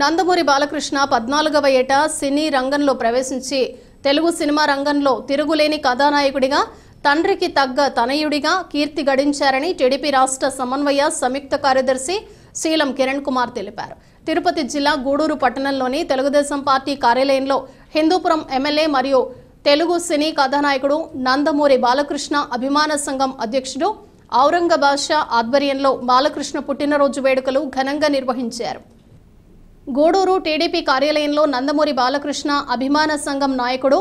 నందమూరి బాలకృష్ణ 14వ ఏట సినీ రంగంలో ప్రవేశించి తెలుగు సినిమా రంగంలో తిరుగులేని కథానాయకుడిగా తండ్రికి తగ్గ తనయుడిగా కీర్తి గడించారని టీడీపీ రాష్ట్ర సమన్వయ సంయుక్త కార్యదర్శి శీలం కిరణ్ కుమార్ తెలిపారు. తిరుపతి జిల్లా గూడూరు పట్టణంలోని తెలుగుదేశం పార్టీ కార్యాలయంలో హిందూపురం ఎమ్మెల్యే మరియు తెలుగు సినీ కథానాయకుడు నందమూరి బాలకృష్ణ అభిమాన సంఘం అధ్యక్షుడు ఔరంగబాష ఆధ్వర్యంలో బాలకృష్ణ పుట్టినరోజు వేడుకలు ఘనంగా నిర్వహించారు. గూడూరు టీడీపీ కార్యాలయంలో నందమూరి బాలకృష్ణ అభిమాన సంఘం నాయకుడు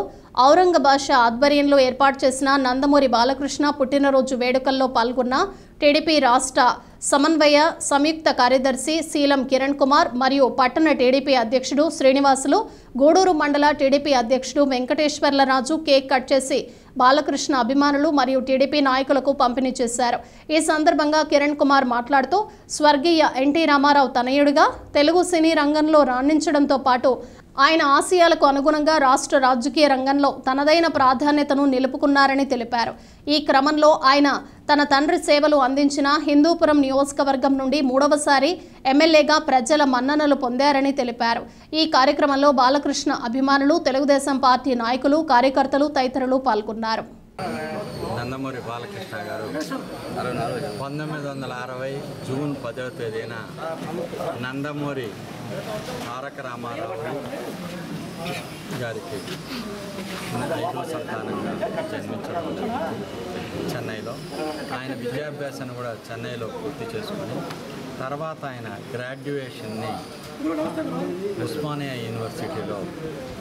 ఔరంగబాష ఆధ్వర్యంలో ఏర్పాటు చేసిన నందమూరి బాలకృష్ణ పుట్టినరోజు వేడుకల్లో పాల్గొన్న టీడీపీ రాష్ట్ర సమన్వయ సంయుక్త కార్యదర్శి శీలం కిరణ్ కుమార్ మరియు పట్టణ టీడీపీ అధ్యక్షుడు శ్రీనివాసులు, గూడూరు మండల టీడీపీ అధ్యక్షుడు వెంకటేశ్వర్లరాజు కేక్ కట్ చేసి బాలకృష్ణ అభిమానులు మరియు టీడీపీ నాయకులకు పంపిణీ చేశారు. ఈ సందర్భంగా కిరణ్ కుమార్ మాట్లాడుతూ స్వర్గీయ ఎన్టీ రామారావు తనయుడిగా తెలుగు సినీ రంగంలో రాణించడంతో పాటు ఆయన ఆశయాలకు అనుగుణంగా రాష్ట్ర రాజకీయ రంగంలో తనదైన ప్రాధాన్యతను నిలుపుకున్నారని తెలిపారు. ఈ క్రమంలో ఆయన తన తండ్రి సేవలు అందించిన హిందూపురం నియోజకవర్గం నుండి 3వసారి ఎమ్మెల్యేగా ప్రజల మన్ననలు పొందారని తెలిపారు. ఈ కార్యక్రమంలో బాలకృష్ణ అభిమానులు, తెలుగుదేశం పార్టీ నాయకులు, కార్యకర్తలు తదితరులు పాల్గొన్నారు. నందమూరి బాలకృష్ణ గారు 1960 జూన్ 10వ తేదీన నందమూరి తారక రామారావు గారికి 5వ సంతానంగా జన్మించడం చెన్నైలో. ఆయన విద్యాభ్యాసాన్ని కూడా చెన్నైలో పూర్తి చేసుకుని తర్వాత ఆయన గ్రాడ్యుయేషన్ని ఉస్మానియా యూనివర్సిటీలో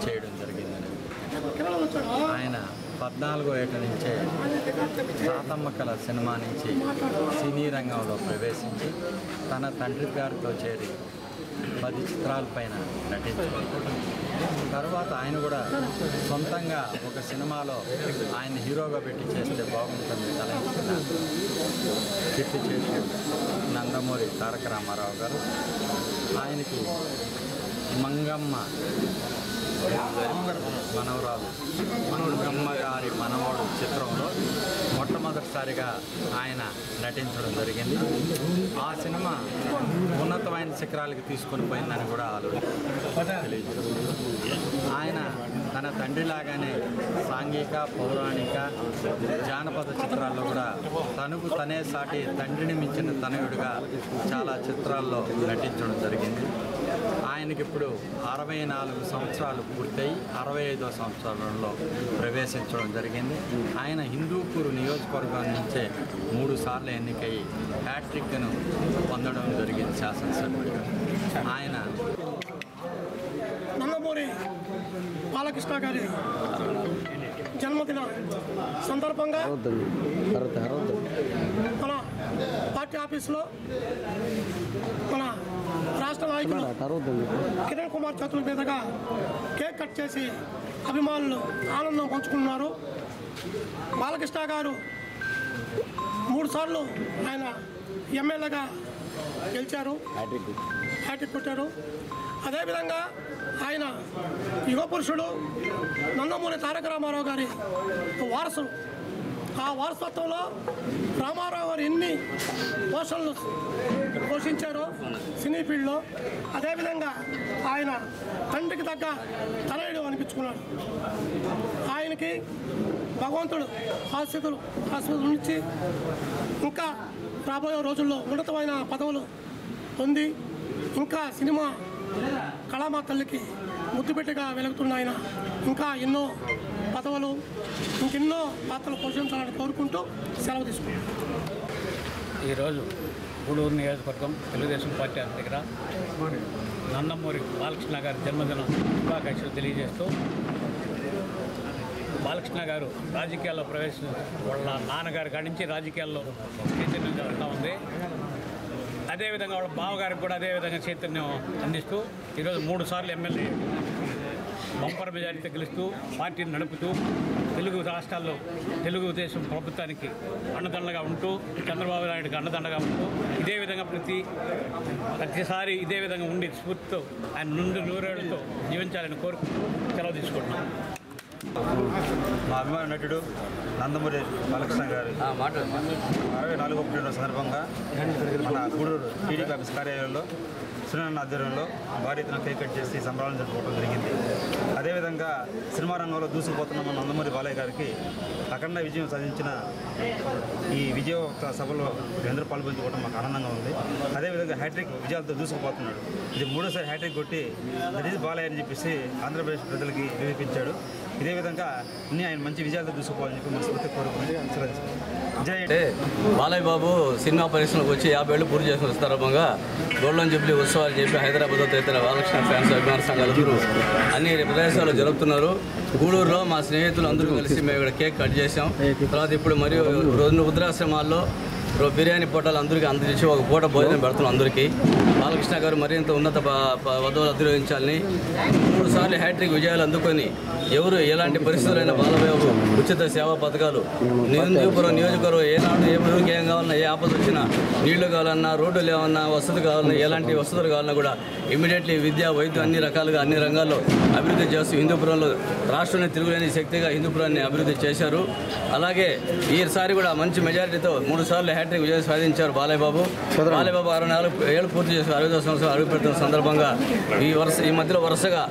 చేయడం జరిగిందని ఆయన 14వ ఏట నుంచే తాతమ్మకల సినిమా నుంచి సినీ రంగంలో ప్రవేశించి తన తండ్రి గారితో చేరి 10 చిత్రాలపైన నటించారు. తర్వాత ఆయన కూడా సొంతంగా ఒక సినిమాలో ఆయన హీరోగా పెట్టి చేస్తే బాగుంటుంది తలంచిన కీర్తి చేసి నందమూరి తారక రామారావు గారు ఆయనకి మంగమ్మ మనవరాలు మంగమ్మ గారి మనవడు చిత్రంలో మొట్టమొదటిసారిగా ఆయన నటించడం జరిగింది. ఆ సినిమా ఉన్నతమైన శిఖరాలకి తీసుకొని పోయిందని కూడా తెలియజేస్తుంది. ఆయన తన తండ్రిలాగానే సాంఘిక, పౌరాణిక, జానపద చిత్రాల్లో కూడా తనకు తనే సాటి తండ్రిని మించిన తనయుడిగా చాలా చిత్రాల్లో నటించడం జరిగింది. ఆయనకి ఇప్పుడు 64 సంవత్సరాలు పూర్తయి 65వ సంవత్సరంలో ప్రవేశించడం జరిగింది. ఆయన హిందూపూర్ నియోజకవర్గం నుంచే 3 సార్లు ఎన్నికై హ్యాట్రిక్ను పొందడం జరిగింది శాసనసభ్యుడిగా. ఆయన నందమూరి బాలకృష్ణ గారి జన్మదిన సందర్భంగా మన పార్టీ ఆఫీసులో మన రాష్ట్ర నాయకులు కిరణ్ కుమార్ చేతుల మీదుగా కేక్ కట్ చేసి అభిమానులు ఆనందం పంచుకున్నారు. బాలకృష్ణ గారు 3 సార్లు ఆయన ఎమ్మెల్యేగా గెలిచారు, హ్యాట్రిక్ కొట్టారు. అదేవిధంగా ఆయన యుగ పురుషుడు నందమూరి తారక రామారావు గారి వారసుడు. ఆ వారసత్వంలో రామారావు గారు ఎన్ని పోషణలు పోషించారో సినీ ఫీల్డ్లో, అదేవిధంగా ఆయన తండ్రికి తగ్గ తనయుడు అనిపించుకున్నాడు. ఆయనకి భగవంతుడు ఆశీస్సులు నుంచి ఇంకా రాబోయే రోజుల్లో ఉన్నతమైన పదవులు పొంది ఇంకా సినిమా కళామా తల్లికి ముద్దుపెట్టిగా వెలుగుతున్న ఆయన ఇంకా ఎన్నో పదవులు, ఇంకెన్నో పాత్రలు పోషించాలని కోరుకుంటూ సెలవు తీసుకుంటాం. ఈరోజు గూడూరు నియోజకవర్గం తెలుగుదేశం పార్టీ దగ్గర నందమూరి బాలకృష్ణ గారి జన్మదిన శుభాకాంక్షలు తెలియజేస్తూ, బాలకృష్ణ గారు రాజకీయాల్లో వాళ్ళ నాన్నగారి కాడి నుంచి రాజకీయాల్లో చైతన్యం జరుగుతూ ఉంది. అదేవిధంగా వాళ్ళ బావగారికి కూడా అదేవిధంగా చైతన్యం అందిస్తూ ఈరోజు 3 సార్లు ఎమ్మెల్యే బంపర్ మెజారిటీ గెలుస్తూ పార్టీని నడుపుతూ తెలుగు రాష్ట్రాల్లో తెలుగుదేశం ప్రభుత్వానికి అండదండగా ఉంటూ చంద్రబాబు నాయుడుకి అండదండగా ఉంటూ ఇదే విధంగా ప్రతిసారి ఇదే విధంగా ఉండి స్ఫూర్తితో ఆయన నుండి 100 ఏళ్లతో జీవించాలని కోరుకుంటూ సెలవు తీసుకుంటున్నాం. మా అభిమాన నటుడు నందమూరి బాలకృష్ణ గారు 64వ పుట్టినరోజు సందర్భంగా మన గూడూరు టీడీపీ ఆఫీస్ కార్యాలయంలో సునీల్ ఆధ్వర్యంలో భారీ ఎత్తున కేక్ కట్ చేసి సంబరాలను జరుపుకోవడం జరిగింది. అదేవిధంగా సినిమా రంగంలో దూసుకుపోతున్న మన నందమూరి బాలయ్య గారికి అఖండ విజయం సాధించిన ఈ విజయోత్సవ సభలో అందరూ పాల్పంచుకోవడం మాకు ఆనందంగా ఉంది. అదేవిధంగా హ్యాట్రిక్ విజయాలతో దూసుకుపోతున్నాడు. ఇది మూడోసారి హ్యాట్రిక్ కొట్టి దట్ ఈజ్ బాలయ్య అని చెప్పేసి ఆంధ్రప్రదేశ్ ప్రజలకి నిరూపించాడు. ఇదే విధంగా అన్ని ఆయన మంచి విజయాలతో దూసుకుపోవాలని చెప్పి మనస్ఫూర్తి కోరుకుంది. అంటే బాలయ్య బాబు సినిమా పరిశ్రమకు వచ్చి 50 ఏళ్ళు పూర్తి చేసిన సందర్భంగా గోల్డెన్ జూబ్లీ ఉత్సవాలు చెప్పి హైదరాబాద్లో తదితర బాలకృష్ణ ఫ్యాన్స్ అభిమాన సంఘాలు అన్ని ప్రదేశాల్లో జరుపుతున్నారు. గూడూరులో మా స్నేహితులు అందరూ కలిసి మేము ఇక్కడ కేక్ కట్ చేసాం. తర్వాత ఇప్పుడు మరియు 2 వృద్ధాశ్రమాల్లో బిర్యానీ పూటలు అందరికీ అందజేసి ఒక పూట భోజనం పెడుతున్నాం అందరికీ. బాలకృష్ణ గారు మరింత ఉన్నత పదవులు అధిరోహించాలని 3 సార్లు హ్యాట్రిక్ విజయాలు అందుకొని ఎవరు ఎలాంటి పరిస్థితులైన బాలబాబు ఉచిత సేవా పథకాలు హిందూపురం నియోజకవర్గం ఏనాడు ఎవరికి ఏం కావాలన్నా ఏ ఆపద వచ్చినా నీళ్లు కావాలన్నా రోడ్లు ఏమన్నా వసతి కావాలన్నా ఎలాంటి వసతులు కావాలన్నా కూడా ఇమీడియట్లీ విద్య వైద్యం అన్ని రకాలుగా అన్ని రంగాల్లో అభివృద్ధి చేస్తూ హిందూపురంలో రాష్ట్రంలో తిరుగులేని శక్తిగా హిందూపురాన్ని అభివృద్ధి చేశారు. అలాగే ఈసారి కూడా మంచి మెజారిటీతో 3 సార్లు హ్యాట్రిక్ విజయం సాధించారు బాలయ్య బాబు. 64 ఏళ్ళు పూర్తి చేసి 60వ సంవత్సరం అడుగుపెడుతున్న సందర్భంగా ఈ మధ్యలో వరుసగా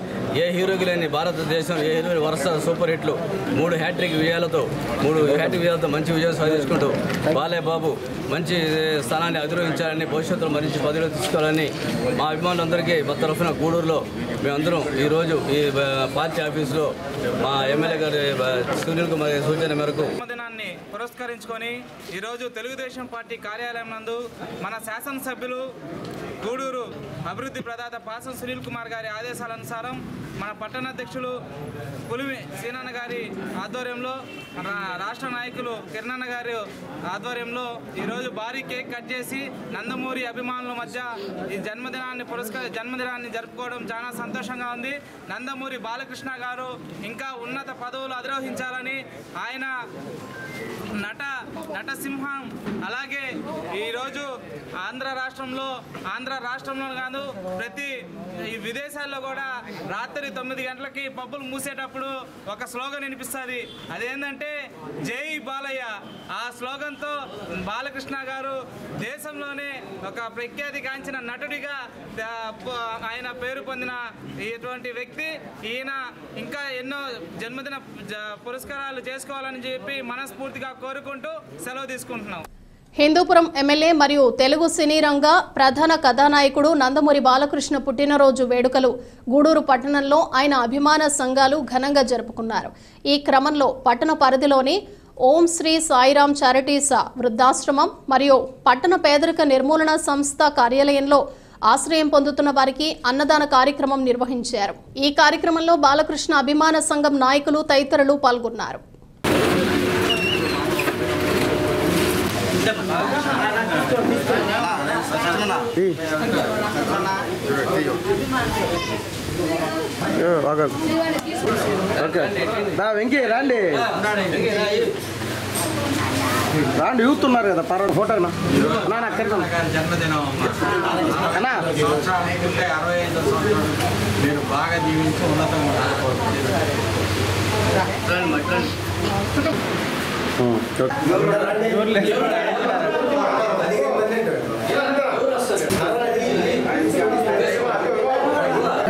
ఏ హీరోకి లేని భారతదేశం ఏ హీరో వరుస సూపర్ హిట్లు 3 హ్యాట్రిక్ విజయాలతో మంచి విజయం సాధించుకుంటూ బాలయ్య బాబు మంచి స్థానాన్ని అధిరోహించాలని భవిష్యత్తులో మరించి పదవిలో తీసుకోవాలని మా అభిమానులందరికీ మా తరఫున గూడూరులో మేమందరం ఈరోజు ఈ పార్టీ ఆఫీసులో మా ఎమ్మెల్యే గారి సునీల్ కుమార్ సూచన మేరకు జన్మదినాన్ని పురస్కరించుకొని ఈరోజు తెలుగుదేశం పార్టీ కార్యాలయం నందు మన శాసనసభ్యులు గూడూరు అభివృద్ధి ప్రదాత పాసం సునీల్ కుమార్ గారి ఆదేశాలనుసారం మన పట్టణ అధ్యక్షులు పులిమి సీనన్న గారి ఆధ్వర్యంలో రాష్ట్ర నాయకులు కిరణన్న గారి ఆధ్వర్యంలో ఈరోజు భారీ కేక్ కట్ చేసి నందమూరి అభిమానుల మధ్య ఈ జన్మదినాన్ని జరుపుకోవడం చాలా సంతోషంగా ఉంది. నందమూరి బాలకృష్ణ గారు ఇంకా ఉన్నత పదవులు అధిరోహించాలని ఆయన నటసింహం అలాగే ఈరోజు ఆంధ్ర రాష్ట్రంలో కాదు ప్రతి విదేశాల్లో కూడా రాత్రి 9 గంటలకి పబ్బులు మూసేటప్పుడు ఒక స్లోగన్ వినిపిస్తుంది. అదేంటంటే జై బాలయ్య. ఆ స్లోగన్తో బాలకృష్ణ గారు దేశంలోనే ఒక ప్రఖ్యాతి గాంచిన నటుడిగా ఆయన పేరు పొందిన ఇటువంటి వ్యక్తి. ఈయన ఇంకా ఎన్నో జన్మదిన పురస్కారాలు చేసుకోవాలని చెప్పి మనస్ఫూర్తిగా కోరుకుంటూ సెలవు తీసుకుంటున్నాం. హిందూపురం ఎమ్మెల్యే మరియు తెలుగు సినీ రంగ ప్రధాన కథానాయకుడు నందమూరి బాలకృష్ణ పుట్టినరోజు వేడుకలు గూడూరు పట్టణంలో ఆయన అభిమాన సంఘాలు ఘనంగా జరుపుకున్నారు. ఈ క్రమంలో పట్టణ పరిధిలోని ఓం శ్రీ సాయిరాం చారిటీస్ వృద్ధాశ్రమం మరియు పట్టణ పేదరిక నిర్మూలన సంస్థ కార్యాలయంలో ఆశ్రయం పొందుతున్న వారికి అన్నదాన కార్యక్రమం నిర్వహించారు. ఈ కార్యక్రమంలో బాలకృష్ణ అభిమాన సంఘం నాయకులు తదితరులు పాల్గొన్నారు. వెంకీ రండి యూత్ ఉన్నారు కదా పర్వాలేదు ఫోటో జన్మదినం 65 మీరు బాగా జీవించి ఉన్నతంగా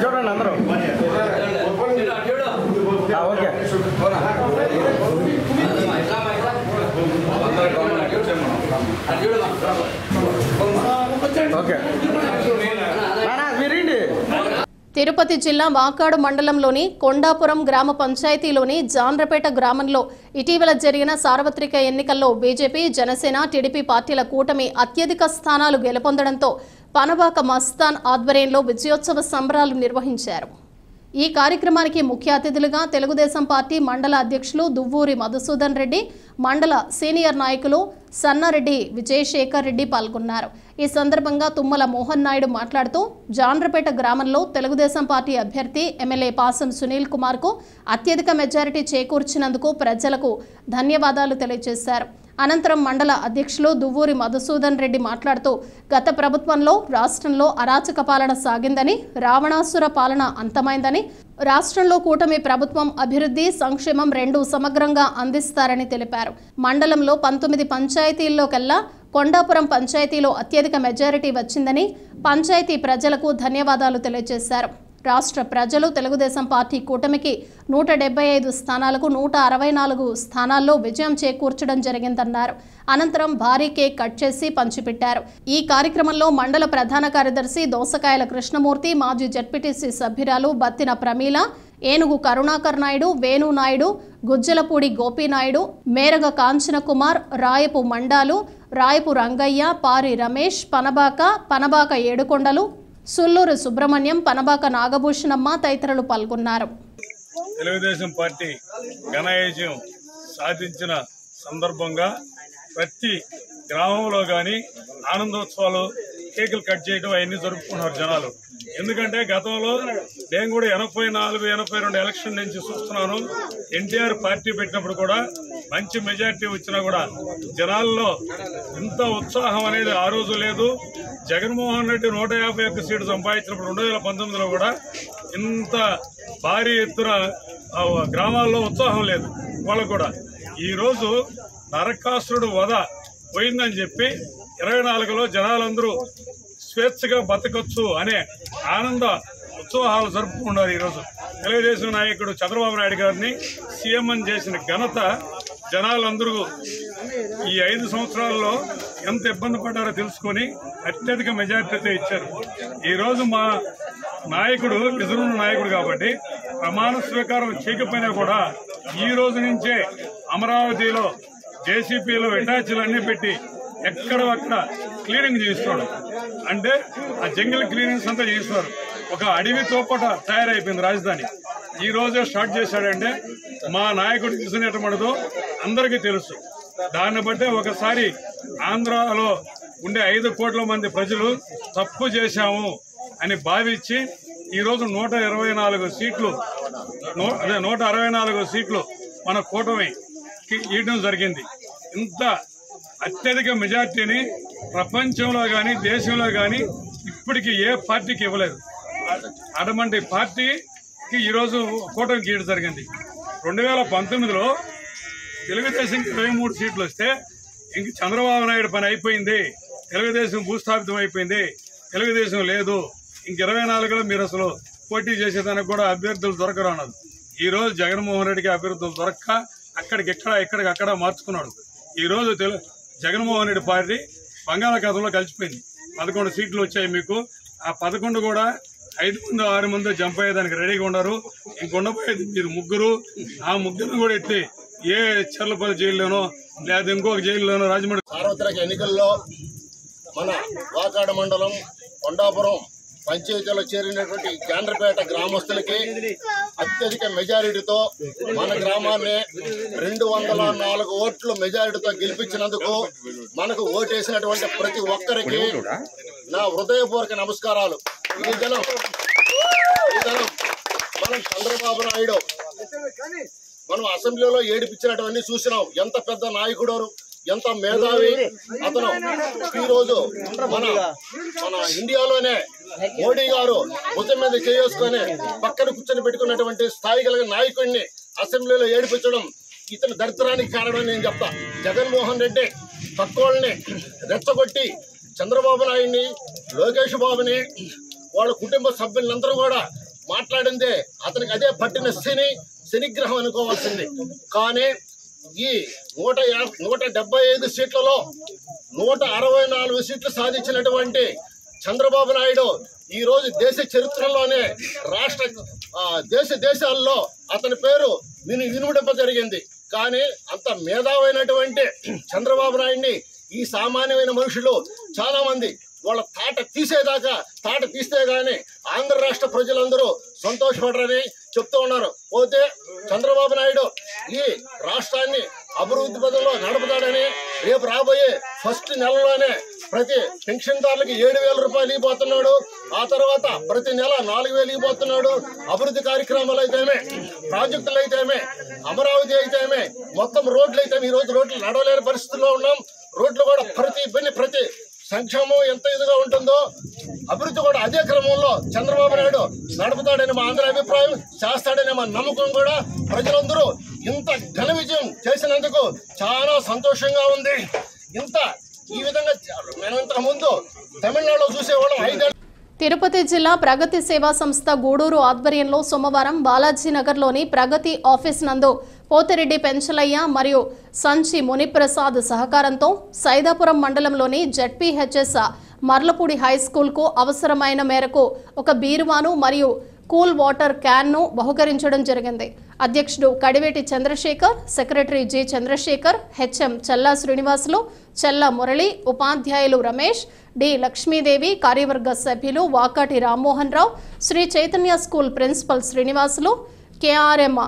చూడండి అందరూ ఓకే ఓకే మీరేంటి తిరుపతి జిల్లా వాకాడు మండలంలోని కొండాపురం గ్రామ పంచాయతీలోని జాన్రపేట గ్రామంలో ఇటీవల జరిగిన సార్వత్రిక ఎన్నికల్లో బీజేపీ, జనసేన, టీడీపీ పార్టీల కూటమి అత్యధిక స్థానాలు గెలుపొందడంతో పనబాక మస్తాన్ ఆధ్వర్యంలో విజయోత్సవ సంబరాలు నిర్వహించారు. ఈ కార్యక్రమానికి ముఖ్య అతిథులుగా తెలుగుదేశం పార్టీ మండల అధ్యక్షులు దువ్వూరి మధుసూదన్ రెడ్డి, మండల సీనియర్ నాయకులు సన్నారెడ్డి విజయశేఖర్ రెడ్డి పాల్గొన్నారు. ఈ సందర్భంగా తుమ్మల మోహన్ నాయుడు మాట్లాడుతూ జాన్రపేట గ్రామంలో తెలుగుదేశం పార్టీ అభ్యర్థి ఎమ్మెల్యే పాసం సునీల్ కుమార్కు అత్యధిక మెజారిటీ చేకూర్చినందుకు ప్రజలకు ధన్యవాదాలు తెలియజేశారు. అనంతరం మండల అధ్యక్షులు దువ్వూరి మధుసూదన్ రెడ్డి మాట్లాడుతూ గత ప్రభుత్వంలో రాష్ట్రంలో అరాచక పాలన సాగిందని, రావణాసుర పాలన అంతమైందని, రాష్ట్రంలో కూటమి ప్రభుత్వం అభివృద్ధి, సంక్షేమం 2 సమగ్రంగా అందిస్తారని తెలిపారు. మండలంలో 19 పంచాయతీల్లో కల్లా కొండాపురం పంచాయతీలో అత్యధిక మెజారిటీ వచ్చిందని పంచాయతీ ప్రజలకు ధన్యవాదాలు తెలియజేశారు. రాష్ట్ర ప్రజలు తెలుగుదేశం పార్టీ కూటమికి 175 స్థానాలకు 164 స్థానాల్లో విజయం చేకూర్చడం జరిగిందన్నారు. అనంతరం భారీ కేక్ కట్ చేసి పంచిపెట్టారు. ఈ కార్యక్రమంలో మండల ప్రధాన కార్యదర్శి దోసకాయల కృష్ణమూర్తి, మాజీ జడ్పీటీసీ సభ్యురాలు బత్తిన ప్రమీల, ఏనుగు కరుణాకర్ నాయుడు, వేణు నాయుడు, గుజ్జలపూడి గోపీనాయుడు, మేరగ కాంచన కుమార్, రాయపు మండాలు, రాయపు రంగయ్య, పారి రమేష్, పనబాక ఏడుకొండలు, సుల్లూరు సుబ్రహ్మణ్యం, పనబాక నాగభూషణమ్మ తదితరులు పాల్గొన్నారు. తెలుగుదేశం పార్టీ ఘన విజయం సాధించిన సందర్భంగా ప్రతి గ్రామంలో కానీ ఆనందోత్సవాలు, కేకులు కట్ చేయడం అవన్నీ జరుపుకున్నారు జనాలు. ఎందుకంటే గతంలో నేను కూడా 84-82 ఎలక్షన్ నుంచి చూస్తున్నాను. ఎన్టీఆర్ పార్టీ పెట్టినప్పుడు కూడా మంచి మెజార్టీ వచ్చినా కూడా జనాల్లో ఇంత ఉత్సాహం అనేది ఆ రోజు లేదు. జగన్మోహన్ రెడ్డి 151 సీట్లు సంపాదించినప్పుడు 2019లో కూడా ఇంత భారీ ఎత్తున గ్రామాల్లో ఉత్సాహం లేదు వాళ్ళకు కూడా. ఈరోజు నరకాసురుడు వధ పోయిందని చెప్పి 24లో జనాలందరూ స్వేచ్ఛగా బతకొచ్చు అనే ఆనంద ఉత్సవాలు జరుపుకున్నారు. ఈరోజు తెలుగుదేశం నాయకుడు చంద్రబాబు నాయుడు గారిని సీఎం చేసిన ఘనత జనాలందరూ ఈ 5 సంవత్సరాల్లో ఎంత ఇబ్బంది పడ్డారో తెలుసుకుని అత్యధిక మెజార్టీతో ఇచ్చారు. ఈరోజు మా నాయకుడు నిజమైన నాయకుడు కాబట్టి ప్రమాణ స్వీకారం చేయకపోయినా కూడా ఈ రోజు నుంచే అమరావతిలో జేసీపీలో అటాచ్లు అన్ని పెట్టి ఎక్కడక్కడ క్లీనింగ్ చేస్తున్నాడు. అంటే ఆ జంగిల్ క్లీనింగ్స్ అంతా చేస్తున్నారు. ఒక అడవి తోపట తయారైపోయింది రాజధాని. ఈ రోజే స్టార్ట్ చేశాడంటే మా నాయకుడు తీసుకునేటమడదో అందరికీ తెలుసు. దాన్ని బట్టే ఒకసారి ఆంధ్రాలో ఉండే 5 కోట్ల మంది ప్రజలు తప్పు చేశాము అని భావించి ఈరోజు 124 సీట్లు 164 సీట్లు మన కూటమి ఇవ్వడం జరిగింది. ఇంత అత్యధిక మెజార్టీని ప్రపంచంలో కానీ దేశంలో కానీ ఇప్పటికీ ఏ పార్టీకి ఇవ్వలేదు. అటువంటి పార్టీకి ఈరోజు కూటమికి ఇవ్వడం జరిగింది. 2019లో తెలుగుదేశం 23 సీట్లు వస్తే ఇంక చంద్రబాబు నాయుడు పని అయిపోయింది, తెలుగుదేశం భూస్థాపితం అయిపోయింది, తెలుగుదేశం లేదు, ఇంక 24లో మీరు అసలు పోటీ చేసేదానికి కూడా అభ్యర్థులు దొరకరు అన్నది. ఈ రోజు జగన్మోహన్ రెడ్డికి అభ్యర్థులు దొరక్క ఇక్కడికక్కడ మార్చుకున్నాడు. ఈ రోజు జగన్మోహన్ రెడ్డి పార్టీ బంగాళాఖాతంలో కలిసిపోయింది. 11 సీట్లు వచ్చాయి మీకు. ఆ 11 కూడా 5 మంది 6 మంది జంప్ అయ్యేదానికి రెడీగా ఉన్నారు. ఇంకొండపోయేది మీరు ముగ్గురు. ఆ ముగ్గురు కూడా ఎత్తి ఏ చర్లపల్లి జైల్లోనో లేదా ఇంకొక జైల్లోనో రాజమండ్రి సార్వత్రిక ఎన్నికల్లో మన వాకాడ మండలం కొండాపురం పంచాయతీలో చేరినటువంటి కేంద్రపేట గ్రామస్తులకి అత్యధిక మెజారిటీతో మన గ్రామాన్ని 204 ఓట్ల మెజారిటీతో గెలిపించినందుకు మనకు ఓటేసినటువంటి ప్రతి ఒక్కరికి నా హృదయపూర్వక నమస్కారాలు. ఈ దినం మనం చంద్రబాబు నాయుడు మనం అసెంబ్లీలో ఏడిపించినటువంటి చూసినాం. ఎంత పెద్ద నాయకుడు, ఎంత మేధావి అతను. ఈ రోజు మన ఇండియాలోనే మోడీ గారు భుజం మీద చేసుకొని పక్కన కూర్చొని పెట్టుకున్నటువంటి స్థాయి కలిగిన నాయకుడిని అసెంబ్లీలో ఏడిపించడం ఇతని దరిద్రానికి కారణం నేను చెప్తా. జగన్మోహన్ రెడ్డి పక్కోళ్ళని రెచ్చగొట్టి చంద్రబాబు నాయుడిని, లోకేష్ బాబుని, వాళ్ళ కుటుంబ సభ్యులందరూ కూడా మాట్లాడిందే అతనికి అదే పట్టిన శనిగ్రహం అనుకోవాల్సింది. కానీ ఈ 175 సీట్లలో 164 సీట్లు సాధించినటువంటి చంద్రబాబు నాయుడు ఈ రోజు దేశ చరిత్రలోనే దేశాల్లో అతని పేరు వినుమడింప జరిగింది. కానీ అంత మేధావైనటువంటి చంద్రబాబు నాయుడిని ఈ సామాన్యమైన మనుషులు చాలా మంది వాళ్ళ తాట తీస్తే గాని ఆంధ్ర రాష్ట్ర ప్రజలందరూ సంతోషపడరని చెప్తూ ఉన్నారు. పోతే చంద్రబాబు నాయుడు ఈ రాష్ట్రాన్ని అభివృద్ధి పదంలో నడుపుతాడని రేపు రాబోయే ఫస్ట్ నెలలోనే ప్రతి పెన్షన్దారులకి 7,000 రూపాయలు ఇవ్వబోతున్నాడు. ఆ తర్వాత ప్రతి నెల 4,000 ఇవ్వబోతున్నాడు. అభివృద్ధి కార్యక్రమాలు అయితేమే, ప్రాజెక్టులు అయితేమే, అమరావతి అయితేమే, మొత్తం రోడ్లు అయితేమే. ఈ రోజు రోడ్లు నడవలేని పరిస్థితుల్లో ఉన్నాం. రోడ్లు కూడా ప్రతి సంక్షేమం ఎంత ఇదిగా ఉంటుందో అభివృద్ధి కూడా అదే క్రమంలో చంద్రబాబు నాయుడు నడుపుతాడని మా అందరి అభిప్రాయం, చేస్తాడని మా నమ్మకం కూడా. ప్రజలందరూ ఇంత ఘన విజయం చేసినందుకు చాలా సంతోషంగా ఉంది. ఇంత ఈ విధంగా మనం ఇంతకు ముందు తమిళనాడులో చూసేవాళ్ళం 5 ఏళ్ళు. తిరుపతి జిల్లా ప్రగతి సేవా సంస్థ గూడూరు ఆధ్వర్యంలో సోమవారం బాలాజీ నగర్లోని ప్రగతి ఆఫీస్ నందు పోతిరెడ్డి పెంచలయ్య మరియు సంచి మునిప్రసాద్ సహకారంతో సైదాపురం మండలంలోని జెడ్పీహెచ్ఎస్ మర్లపూడి హైస్కూల్కు అవసరమైన మేరకు ఒక బీరువాను మరియు కూల్ వాటర్ క్యాన్ను బహుకరించడం జరిగింది. అధ్యక్షుడు Kadiveti Chandrasekhar, secretary G Chandrasekhar, HM Chella Srinivasulu, Chella Murali, ఉపాధ్యాయులు రమేష్, డి లక్ష్మీదేవి, కార్యవర్గ సభ్యులు Vakati Rammohan Rao, Sri Chaitanya school principal Srinivasulu, KRM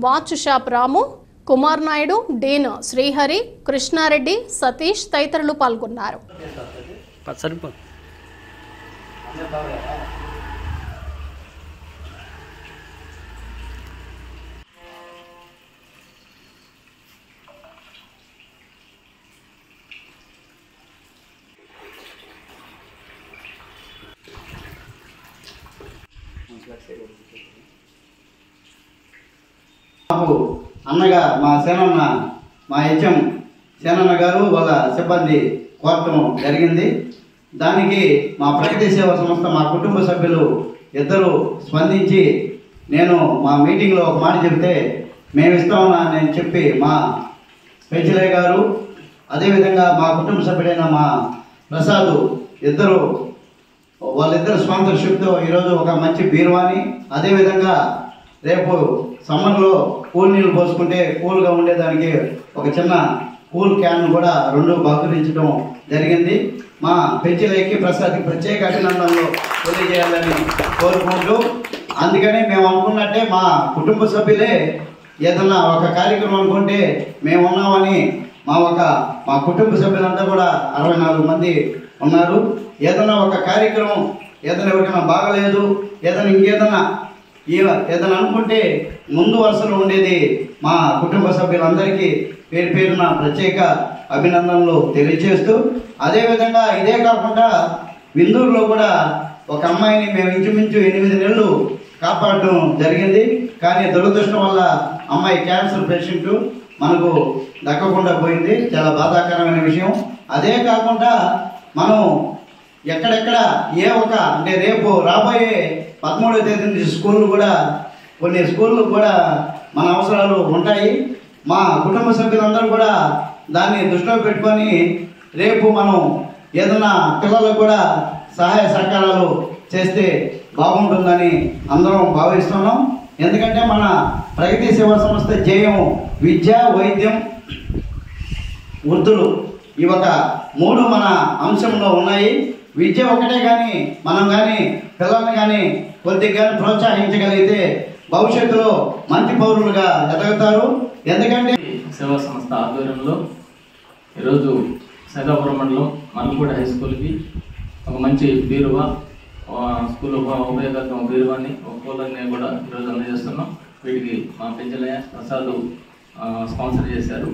watch shop Ramu, Kumar Naidu, dean Srihari, Krishnareddy, Satish తదితరులు పాల్గొన్నారు. మాకు అన్నగా మా సేనన్న మా హెచ్ఎం సేనన్న గారు వాళ్ళ సిబ్బంది కోరటం జరిగింది. దానికి మా ప్రగతి సేవా సంస్థ మా కుటుంబ సభ్యులు ఇద్దరు స్పందించి నేను మా మీటింగ్లో ఒక మాట చెప్తే మేము ఇస్తామన్నా నేను చెప్పి మా పెంచలయ్య గారు అదేవిధంగా మా కుటుంబ సభ్యుడైన మా ప్రసాద్ వాళ్ళిద్దరు స్పాన్సర్షిప్తో ఈరోజు ఒక మంచి బీరువాని అదేవిధంగా రేపు సమ్మర్లో కూల్ నీళ్ళు పోసుకుంటే కూల్గా ఉండేదానికి ఒక చిన్న కూల్ క్యాన్ కూడా 2 బహుకరించడం జరిగింది. మా పెంచలయ్యకి ప్రసాద్కి ప్రత్యేక అభినందనలు తెలియజేయాలని కోరుకుంటూ అందుకని మేము అనుకున్నట్టే మా కుటుంబ సభ్యులే ఏదన్నా ఒక కార్యక్రమం అనుకుంటే మేము ఉన్నామని మా కుటుంబ సభ్యులంతా కూడా 64 మంది ఉన్నారు. ఏదైనా ఒక కార్యక్రమం ఏదైనా ఎవరికైనా బాగలేదు ఏదైనా అనుకుంటే ముందు వరుసలో ఉండేది మా కుటుంబ సభ్యులందరికీ పేరున ప్రత్యేక అభినందనలు తెలియజేస్తూ అదేవిధంగా ఇదే కాకుండా విందూరులో కూడా ఒక అమ్మాయిని మేము ఇంచుమించు 8 నెలలు కాపాడటం జరిగింది. కానీ దురదృష్టం వల్ల అమ్మాయి క్యాన్సర్ పేషెంట్ మనకు దక్కకుండా పోయింది. చాలా బాధాకరమైన విషయం. అదే కాకుండా మనం ఎక్కడెక్కడ అంటే రేపు రాబోయే 13వ తేదీ నుంచి స్కూళ్ళు కూడా కొన్ని స్కూళ్ళు కూడా మన అవసరాలు ఉంటాయి. మా కుటుంబ సభ్యులందరూ కూడా దాన్ని దృష్టిలో పెట్టుకొని రేపు మనం ఏదైనా పిల్లలకు కూడా సహాయ సహకారాలు చేస్తే బాగుంటుందని అందరం భావిస్తున్నాం. ఎందుకంటే మన ప్రగతి సేవా సంస్థ ధ్యేయం విద్య, వైద్యం, వృత్తులు ఈ ఒక 3 మన అంశంలో ఉన్నాయి. విద్య ఒకటే కానీ మనం కానీ పిల్లల్ని కానీ కొద్దిగా ప్రోత్సహించగలిగితే భవిష్యత్తులో మంచి పౌరులుగా ఎదుగుతారు. ఎందుకంటే సేవా సంస్థ ఆధ్వర్యంలో ఈరోజు సైదాపురం మండలం మర్లపూడి హై స్కూల్కి ఒక మంచి బీరువా స్కూల్లో ఉపయోగకరమైన బీరువాన్ని ఒక కూలర్ని కూడా ఈరోజు అందజేస్తున్నాం. వీటికి మా పెంచలయ్య ప్రసాద్ స్పాన్సర్ చేశారు.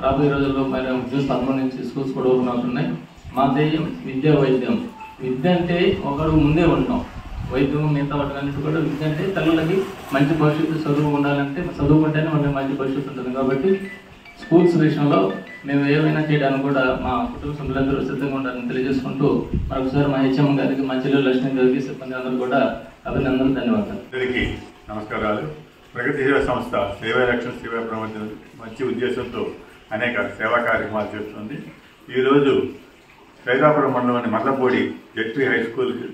రాబోయే రోజుల్లో మరి జూన్ 13 నుంచి స్కూల్స్ కూడా ఓపెన్ అవుతున్నాయి. మా ధ్యేయం విద్య, వైద్యం. విద్య అంటే ఒకరు ముందే ఉంటాం, వైద్యం మిగతా వాటి అన్నిటి కూడా విద్య అంటే పిల్లలకి మంచి భవిష్యత్తు చదువు ఉండాలంటే చదువుకుంటేనే మనకి మంచి భవిష్యత్తు ఉంటుంది. కాబట్టి స్కూల్స్ విషయంలో మేము ఏమైనా చేయడానికి కూడా మా కుటుంబ సభ్యులందరూ సిద్ధంగా ఉండాలని తెలియజేసుకుంటూ మరొకసారి మా హెచ్ఎం గారికి, మా చెల్లెలు లక్ష్మీ గారికి, సిబ్బంది అందరూ కూడా అభినందనలు, ధన్యవాదాలు. అందరికీ నమస్కారాలు. ప్రగతి సేవా సంస్థ సేవా రక్షణ సేవా ప్రమోదం మంచి ఉద్దేశంతో అనేక సేవా కార్యక్రమాలు చేస్తుంది. ఈరోజు సైదాపురం మండలంలోని మర్లపూడి జెడ్పీ హై స్కూల్కి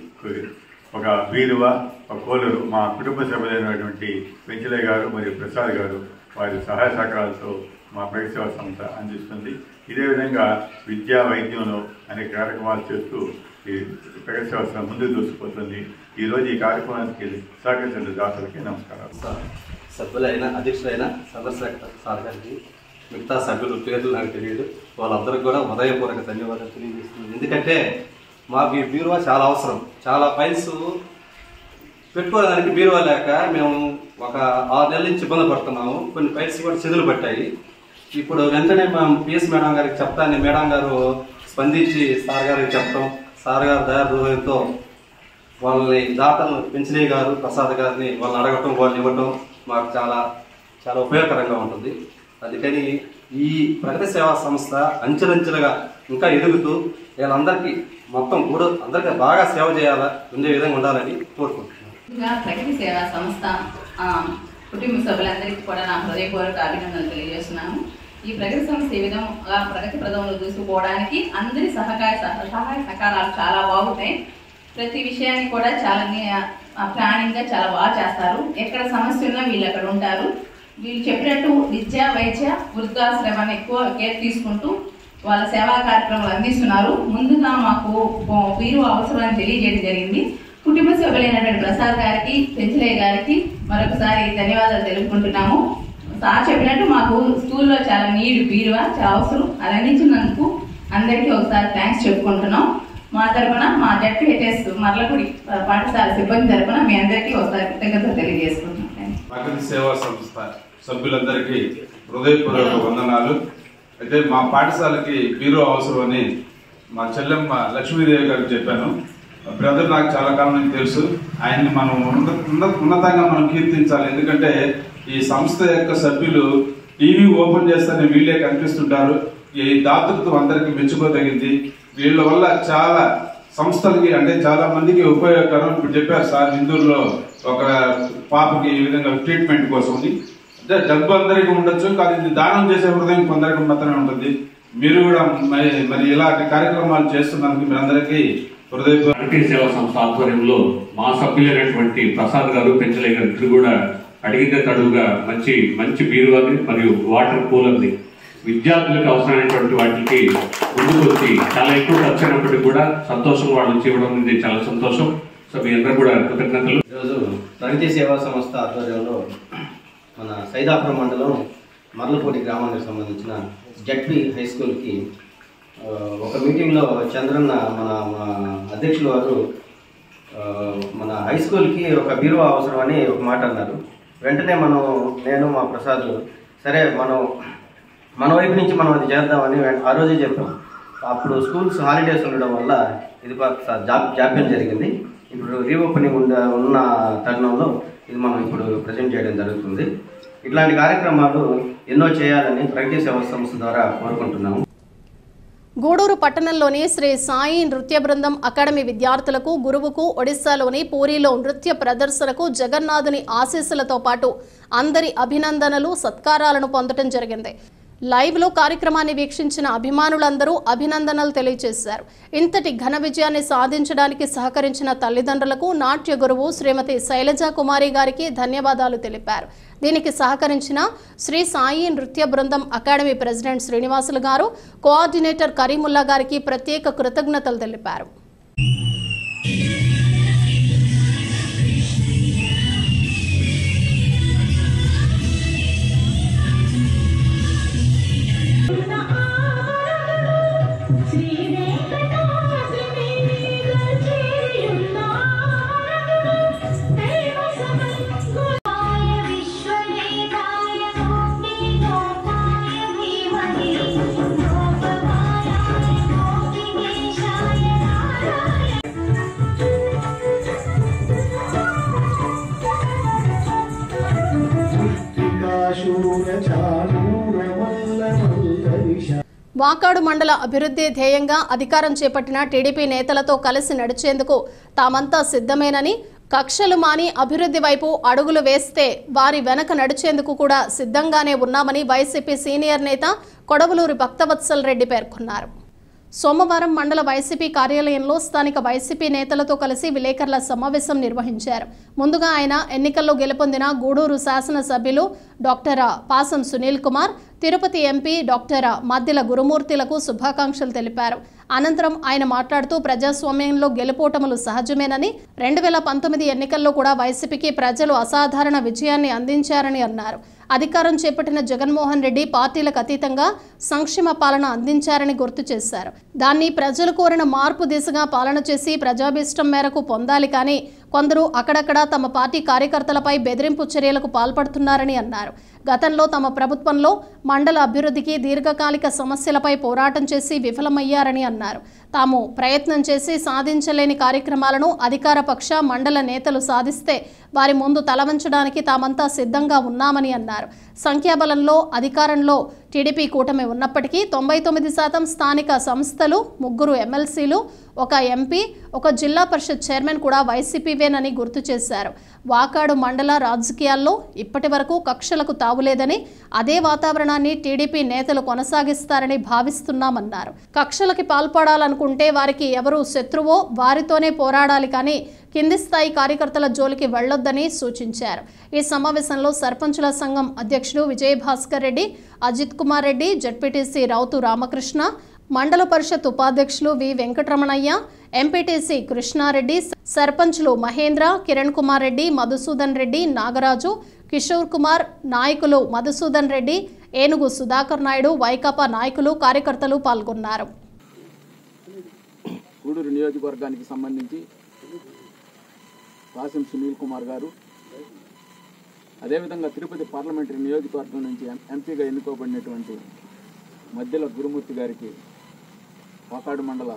ఒక బీరువా, ఒక కూలరు మా కుటుంబ సభ్యులైనటువంటి పెంచలయ్య గారు మరియు ప్రసాద్ గారు వారి సహాయ సహకారాలతో మా ప్రగతి సేవా సంస్థ అందిస్తుంది. ఇదే విధంగా విద్యా, వైద్యంలో అనేక కార్యక్రమాలు చేస్తూ ఈ ప్రగతి సేవా సంస్థ ముందుకు దూసుకుపోతుంది. ఈరోజు ఈ కార్యక్రమానికి సహకరించిన దాతలకి నమస్కారాలు. సభ్యులైన అధ్యక్షులైన చంద్రశేఖర్ సార్ గారికి, మిగతా సభ్యులు పేర్లు నాకు తెలియదు, వాళ్ళందరికీ కూడా హృదయపూర్వక ధన్యవాదాలు తెలియజేస్తుంది. ఎందుకంటే మాకు ఈ బీరువా చాలా అవసరం. చాలా ఫైల్స్ పెట్టుకోవడానికి బీరువా లేక మేము ఒక 6 నెలల నుంచి ఇబ్బంది పడుతున్నాము. కొన్ని ఫైల్స్ కూడా చెదులు పట్టాయి. ఇప్పుడు వెంటనే మేము పిఎస్ మేడం గారికి చెప్తాను, మేడం గారు స్పందించి సార్ గారికి చెప్తాం. సార్ గారు దయాహృదయంతో వాళ్ళని దాతలు పెంచలయ్య గారు, ప్రసాద్ గారిని వాళ్ళని అడగటం, వాళ్ళు ఇవ్వటం మాకు చాలా చాలా ఉపయోగకరంగా ఉంటుంది. అందుకని ఈ ప్రగతి సేవా సంస్థ అంచెలంచెలుగా ఇంకా ఎదుగుతూ వీళ్ళందరికీ మొత్తం కూడా అందరికీ బాగా సేవ చేయాలా ఉండే విధంగా ఉండాలని కోరుకుంటున్నాను. ప్రగతి సేవా సంస్థ కుటుంబ సభ్యులందరికీ కూడా నా హృదయపూర్వక అభినందనలు తెలియజేస్తున్నాను. ఈ ప్రగతి సంస్థ ఈ విధంగా ప్రగతి ప్రదంలో దూసుకుపోవడానికి అందరి సహాయ సహకారాలు చాలా బాగుంటాయి. ప్రతి విషయాన్ని కూడా చాలా ప్లానింగ్గా చాలా బాగా చేస్తారు. ఎక్కడ సమస్య ఉన్నా వీళ్ళు అక్కడ ఉంటారు. వీళ్ళు చెప్పినట్టు విద్య, వైద్య, వృద్ధాశ్రమాన్ని ఎక్కువ కేర్ తీసుకుంటూ వాళ్ళ సేవా కార్యక్రమాలు అందిస్తున్నారు. ముందుగా మాకు వీరు అవసరాన్ని తెలియజేయడం జరిగింది. కుటుంబ సభ్యులైనటువంటి ప్రసాద్ గారికి, పెంచలయ్య గారికి మరొకసారి ధన్యవాదాలు తెలుపుకుంటున్నాము. సార్ చెప్పినట్టు మాకు స్కూల్లో చాలా నీడ్ బీరువా చాలా అవసరం. అది అందించినందుకు అందరికీ ఒకసారి థ్యాంక్స్ చెప్పుకుంటున్నాం. మా తరఫున మా జడ్పీహెచ్ఎస్ మర్లగుడి పాఠశాల సిబ్బంది తరఫున మీ అందరికీ ఒకసారి కృతజ్ఞతలు తెలియజేసుకుంటున్నాం. ప్రగతి సేవా సంస్థ సభ్యులందరికీ హృదయపూర్వక వందనాలు. అయితే మా పాఠశాలకి బీరో అవసరం అని మా చెల్లెమ్మ లక్ష్మీదేవి గారికి చెప్పాను. బ్రదర్ నాకు చాలా కాలం నుంచి తెలుసు. ఆయన్ని మనం ఉన్నతంగా మనం కీర్తించాలి. ఎందుకంటే ఈ సంస్థ యొక్క సభ్యులు టీవీ ఓపెన్ చేస్తేనే వీళ్ళే కనిపిస్తుంటారు. ఈ దాతృత్వం అందరికీ మెచ్చుకోదగింది. వీళ్ళ వల్ల చాలా సంస్థలకి అంటే చాలా మందికి ఉపయోగకరం. ఇప్పుడు చెప్పారు సార్, ఇందూరులో ఒక పాపకి ఈ విధంగా ట్రీట్మెంట్ కోసం అంటే డబ్బు అందరికీ ఉండొచ్చు, కానీ ఇది దానం చేసే హృదయం కొందరికి మాత్రమే ఉంటుంది. మీరు కూడా మరి ఇలాంటి కార్యక్రమాలు చేస్తున్నందుకు మీరందరికీ ప్రగతి సేవా సంస్థ ఆధ్వర్యంలో మా సభ్యులైనటువంటి ప్రసాద్ గారు, పెంచలయ్య గారు ఇద్దరు కూడా అడిగిన తడుగా మంచి బీరువాని మరియు వాటర్ కూలర్ని విద్యార్థులకు అవసరమైనటువంటి వాటికి ముందుకు వచ్చి చాలా ఎక్కువ ఖర్చు అయినప్పటికీ కూడా సంతోషం వాళ్ళు నుంచి ఇవ్వడం అనేది చాలా సంతోషం. సో మీ అందరూ కూడా కృతజ్ఞతలు. ఈరోజు ప్రగతి సేవా సంస్థ ఆధ్వర్యంలో మన సైదాపురం మండలం మర్లపూడి గ్రామానికి సంబంధించిన జడ్పీ హై స్కూల్కి ఒక మీటింగ్లో చంద్రన్న మన అధ్యక్షులు వారు మన హై స్కూల్కి ఒక బీరువా అవసరం అని ఒక మాట అన్నారు. వెంటనే నేను మా ప్రసాద్ సరే మన వైపు నుంచి మనం అది చేద్దామని ఆ రోజే చెప్పాం. అప్పుడు స్కూల్స్ హాలిడేస్ ఉండడం వల్ల ఇది జాప్యం జరిగింది. ఇప్పుడు రీఓపెనింగ్ ఉన్న తరుణంలో ఇది మనం ఇప్పుడు ప్రజెంట్ చేయడం జరుగుతుంది. ఇట్లాంటి కార్యక్రమాలు ఎన్నో చేయాలని ప్రగతి సేవా సంస్థ ద్వారా కోరుకుంటున్నాము. గూడూరు పట్టణంలోని శ్రీ సాయి నృత్య బృందం అకాడమీ విద్యార్థులకు, గురువుకు ఒడిశాలోని పూరిలో నృత్య ప్రదర్శనకు జగన్నాథుని ఆశీస్సులతో పాటు అందరి అభినందనలు, సత్కారాలను పొందడం జరిగింది. లైవ్లో కార్యక్రమాన్ని వీక్షించిన అభిమానులందరూ అభినందనలు తెలియజేశారు. ఇంతటి ఘన విజయాన్ని సాధించడానికి సహకరించిన తల్లిదండ్రులకు నాట్య గురువు శ్రీమతి శైలజా కుమారి గారికి ధన్యవాదాలు తెలిపారు. దీనికి సహకరించిన శ్రీ సాయి నృత్య బృందం అకాడమీ ప్రెసిడెంట్ శ్రీనివాసులు గారు, కోఆర్డినేటర్ కరీముల్లా గారికి ప్రత్యేక కృతజ్ఞతలు తెలిపారు. వాకాడు మండల అభివృద్ధి ధ్యేయంగా అధికారం చేపట్టిన టీడీపీ నేతలతో కలిసి నడిచేందుకు తామంతా సిద్ధమేనని, కక్షలు మాని అభివృద్ధి వైపు అడుగులు వేస్తే వారి వెనక నడిచేందుకు కూడా సిద్ధంగానే ఉన్నామని వైసీపీ సీనియర్ నేత కొడవలూరి భక్తవత్సల్ రెడ్డి పేర్కొన్నారు. సోమవారం మండల వైసీపీ కార్యాలయంలో స్థానిక వైసీపీ నేతలతో కలిసి విలేకరుల సమావేశం నిర్వహించారు. ముందుగా ఆయన ఎన్నికల్లో గెలుపొందిన గూడూరు శాసనసభ్యులు doctor Pasam Sunil Kumar, Tirupati MP doctor Maddila గురుమూర్తిలకు శుభాకాంక్షలు తెలిపారు. అనంతరం ఆయన మాట్లాడుతూ ప్రజాస్వామ్యంలో గెలుపోటములు సహజమేనని, 2019 ఎన్నికల్లో కూడా వైసీపీకి ప్రజలు అసాధారణ విజయాన్ని అందించారని అన్నారు. అధికారం చేపట్టిన జగన్మోహన్ రెడ్డి పార్టీలకు అతీతంగా సంక్షేమ పాలన అందించారని గుర్తు చేశారు. దాన్ని ప్రజలు కోరిన మార్పు దిశగా పాలన చేసి ప్రజాభీష్టం మేరకు పొందాలి, కానీ కొందరు అక్కడక్కడ తమ పార్టీ కార్యకర్తలపై బెదిరింపు చర్యలకు పాల్పడుతున్నారని అన్నారు. గతంలో తమ ప్రభుత్వంలో మండల అభివృద్ధికి దీర్ఘకాలిక సమస్యలపై పోరాటం చేసి విఫలమయ్యారని అన్నారు. తాము ప్రయత్నం చేసి సాధించలేని కార్యక్రమాలను అధికార పక్ష మండల నేతలు సాధిస్తే వారి ముందు తలవంచడానికి తామంతా సిద్ధంగా ఉన్నామని అన్నారు. సంఖ్యాబలంలో అధికారంలో టీడీపీ కూటమి ఉన్నప్పటికీ 99% స్థానిక సంస్థలు, 3 ఎమ్మెల్సీలు, 1 ఎంపీ, 1 జిల్లా పరిషత్ చైర్మన్ కూడా వైసీపీవేనని గుర్తు చేశారు. వాకాడు మండల రాజకీయాల్లో ఇప్పటి వరకు కక్షలకు తావులేదని, అదే వాతావరణాన్ని టీడీపీ నేతలు కొనసాగిస్తారని భావిస్తున్నామన్నారు. కక్షలకి పాల్పడాలనుకుంటే వారికి ఎవరు శత్రువో వారితోనే పోరాడాలి కానీ కింది స్థాయి కార్యకర్తల జోలికి వెళ్లొద్దని సూచించారు. ఈ సమావేశంలో సర్పంచుల సంఘం అధ్యక్షుడు విజయభాస్కర్ రెడ్డి, అజిత్ కుమార్ రెడ్డి, జడ్పీటీసీ రౌతు రామకృష్ణ, మండల పరిషత్ ఉపాధ్యక్షులు వి వెంకటరమణయ్య, ఎంపీటీసీ కృష్ణారెడ్డి, సర్పంచులు మహేంద్ర, కిరణ్ కుమార్ రెడ్డి, మధుసూదన్ రెడ్డి, నాగరాజు, కిషోర్ కుమార్, నాయకులు మధుసూదన్ రెడ్డి, ఏనుగు సుధాకర్ నాయుడు, వైకాపా నాయకులు, కార్యకర్తలు పాల్గొన్నారు. గూడూరు నియోజకవర్గానికి సంబంధించి కాసిం సునీల్ కుమార్ గారు, అదేవిధంగా తిరుపతి పార్లమెంటరీ నియోజకవర్గం నుంచి ఎంపీగా ఎన్నుకోబడినటువంటి మధ్యల గురుమూర్తి గారికి వాకాడు మండల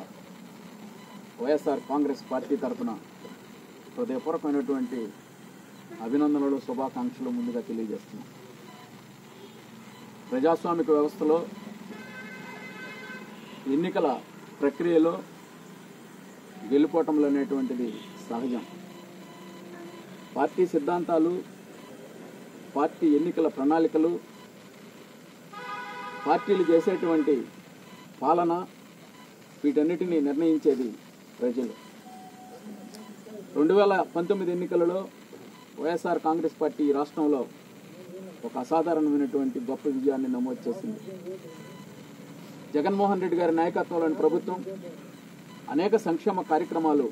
వైఎస్ఆర్ కాంగ్రెస్ పార్టీ తరఫున హృదయపూర్వకమైనటువంటి అభినందనలు, శుభాకాంక్షలు ముందుగా తెలియజేస్తున్నాం. ప్రజాస్వామిక వ్యవస్థలో ఎన్నికల ప్రక్రియలో గెలుపోవటంలో అనేటువంటిది సహజం. పార్టీ సిద్ధాంతాలు, పార్టీ ఎన్నికల ప్రణాళికలు, పార్టీలు చేసేటువంటి పాలన, వీటన్నిటినీ నిర్ణయించేది ప్రజలు. 2019 ఎన్నికలలో వైఎస్ఆర్ కాంగ్రెస్ పార్టీ ఈ రాష్ట్రంలో ఒక అసాధారణమైనటువంటి గొప్ప విజయాన్ని నమోదు చేసింది. జగన్మోహన్ రెడ్డి గారి నాయకత్వంలోని ప్రభుత్వం అనేక సంక్షేమ కార్యక్రమాలు